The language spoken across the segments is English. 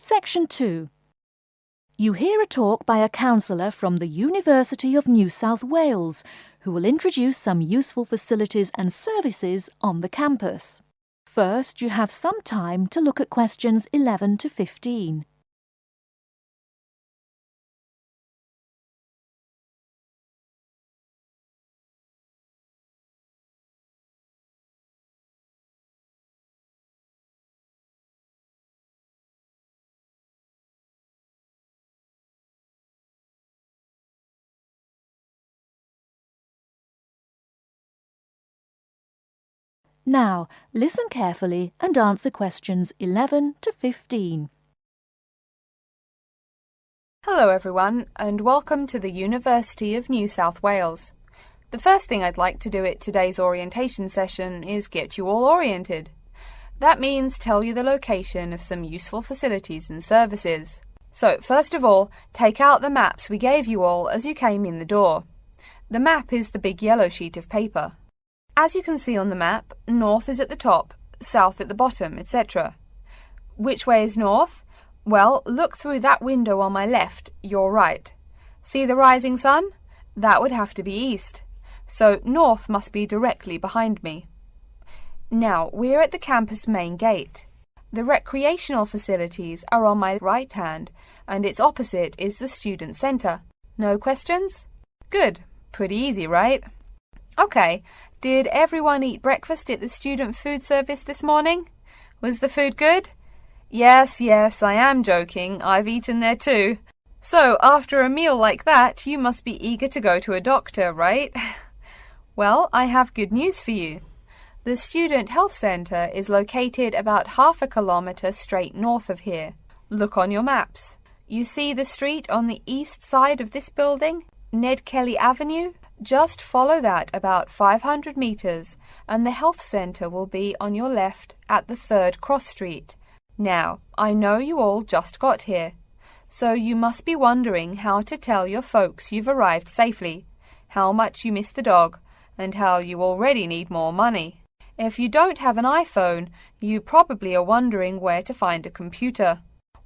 Section 2. You hear a talk by a counsellor from the University of New South Wales who will introduce some useful facilities and services on the campus. First, you have some time to look at questions 11 to 15. Now, listen carefully and answer questions 11 to 15. Hello everyone, and welcome to the University of New South Wales. The first thing I'd like to do at today's orientation session is get you all oriented. That means tell you the location of some useful facilities and services. So, first of all, take out the maps we gave you all as you came in the door. The map is the big yellow sheet of paper. As you can see on the map, north is at the top, south at the bottom, etc. Which way is north? Well, look through that window on my left, your right. See the rising sun? That would have to be east. So north must be directly behind me. Now, we're at the campus main gate. The recreational facilities are on my right hand, and its opposite is the student centre. No questions? Good. Pretty easy, right? Okay, did everyone eat breakfast at the student food service this morning? Was the food good? Yes, I am joking. I've eaten there too. So, after a meal like that, you must be eager to go to a doctor, right? Well, I have good news for you. The Student Health Centre is located about half a kilometre straight north of here. Look on your maps. You see the street on the east side of this building? Ned Kelly Avenue? Just follow that about 500 metres and the health centre will be on your left at the 3rd cross street. Now, I know you all just got here, so you must be wondering how to tell your folks you've arrived safely, how much you miss the dog, and how you already need more money. If you don't have an iPhone, you probably are wondering where to find a computer.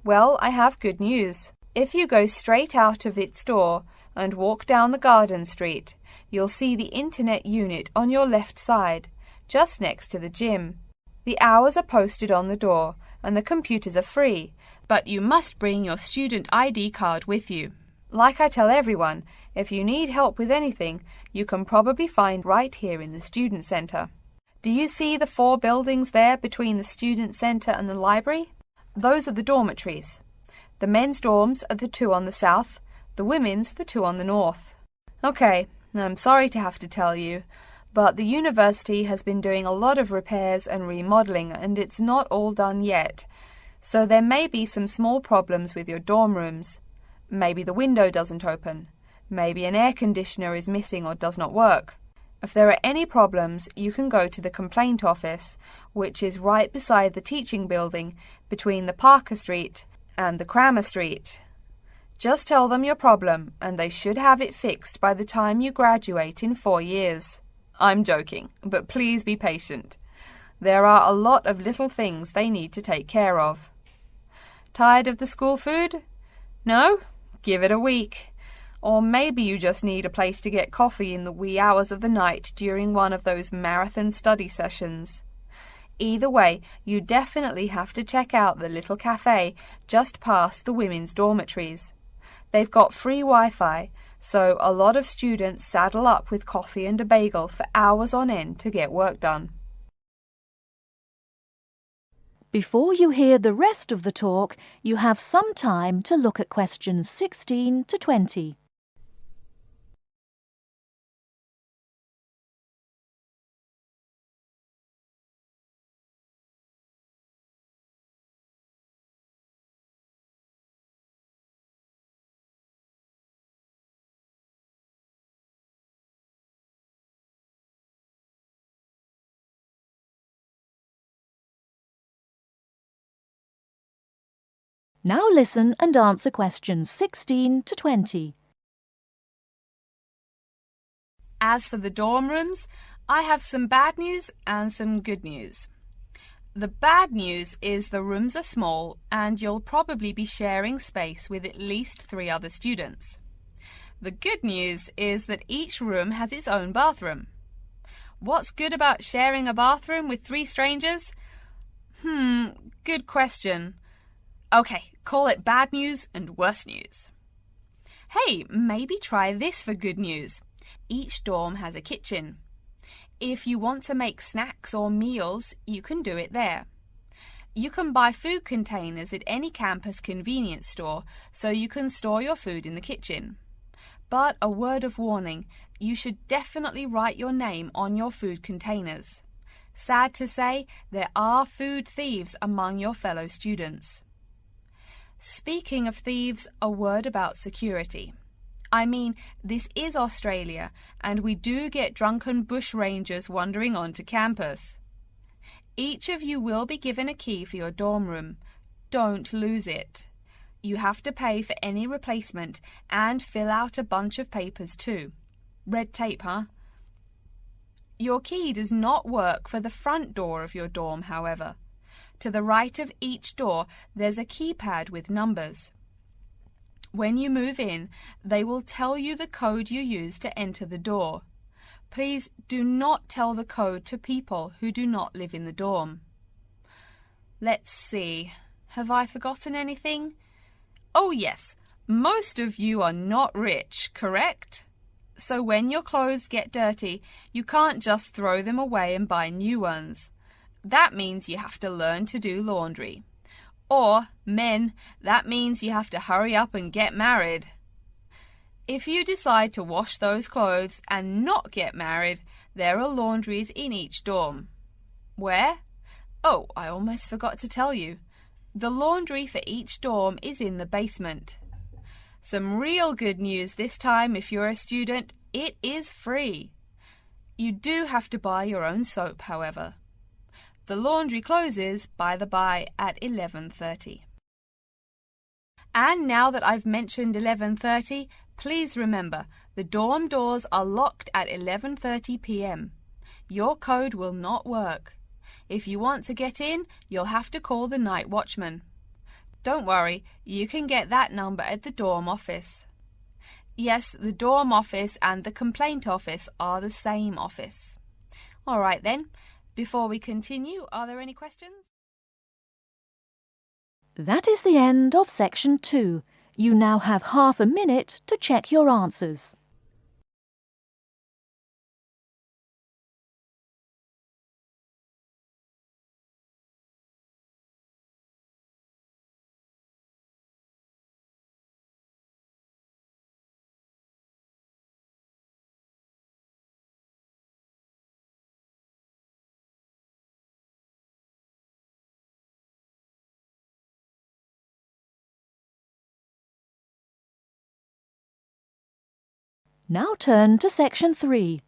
Well, I have good news. If you go straight out of its door and walk down the garden street, you'll see the internet unit on your left side, just next to the gym. The hours are posted on the door and the computers are free, but you must bring your student ID card with you. Like I tell everyone, if you need help with anything, you can probably find right here in the student centre. Do you see the 4 buildings there between the student centre and the library? Those are the dormitories. The men's dorms are the 2 on the south, the women's the 2 on the north. Okay, I'm sorry to have to tell you, but the university has been doing a lot of repairs and remodelling and it's not all done yet. So there may be some small problems with your dorm rooms. Maybe the window doesn't open. Maybe an air conditioner is missing or does not work. If there are any problems, you can go to the complaint office, which is right beside the teaching building between the Parker Street and the Crammer Street. Just tell them your problem and they should have it fixed by the time you graduate in 4 years. I'm joking, but please be patient. There are a lot of little things they need to take care of. Tired of the school food? No? Give it a week. Or maybe you just need a place to get coffee in the wee hours of the night during one of those marathon study sessions. Either way, you definitely have to check out the little cafe just past the women's dormitories. They've got free Wi-Fi, so a lot of students saddle up with coffee and a bagel for hours on end to get work done. Before you hear the rest of the talk, you have some time to look at questions 16 to 20. Now listen and answer questions 16 to 20. As for the dorm rooms, I have some bad news and some good news. The bad news is the rooms are small and you'll probably be sharing space with at least 3 other students. The good news is that each room has its own bathroom. What's good about sharing a bathroom with 3 strangers? Good question. Okay, call it bad news and worse news. Hey, maybe try this for good news. Each dorm has a kitchen. If you want to make snacks or meals, you can do it there. You can buy food containers at any campus convenience store, so you can store your food in the kitchen. But a word of warning, you should definitely write your name on your food containers. Sad to say, there are food thieves among your fellow students. Speaking of thieves, a word about security. I mean, this is Australia, and we do get drunken bush rangers wandering onto campus. Each of you will be given a key for your dorm room. Don't lose it. You have to pay for any replacement and fill out a bunch of papers too. Red tape, huh? Your key does not work for the front door of your dorm, however. To the right of each door, there's a keypad with numbers. When you move in, they will tell you the code you use to enter the door. Please do not tell the code to people who do not live in the dorm. Let's see. Have I forgotten anything? Oh yes, most of you are not rich, correct? So when your clothes get dirty, you can't just throw them away and buy new ones. That means you have to learn to do laundry. Or, men, that means you have to hurry up and get married. If you decide to wash those clothes and not get married, there are laundries in each dorm. Where? Oh, I almost forgot to tell you. The laundry for each dorm is in the basement. Some real good news this time if you're a student, it is free. You do have to buy your own soap, however. The laundry closes, by the by, at 11:30. And now that I've mentioned 11:30, please remember, the dorm doors are locked at 11:30 p.m. Your code will not work. If you want to get in, you'll have to call the night watchman. Don't worry, you can get that number at the dorm office. Yes, the dorm office and the complaint office are the same office. All right then, before we continue, are there any questions? That is the end of section 2. You now have half a minute to check your answers. Now turn to section 3.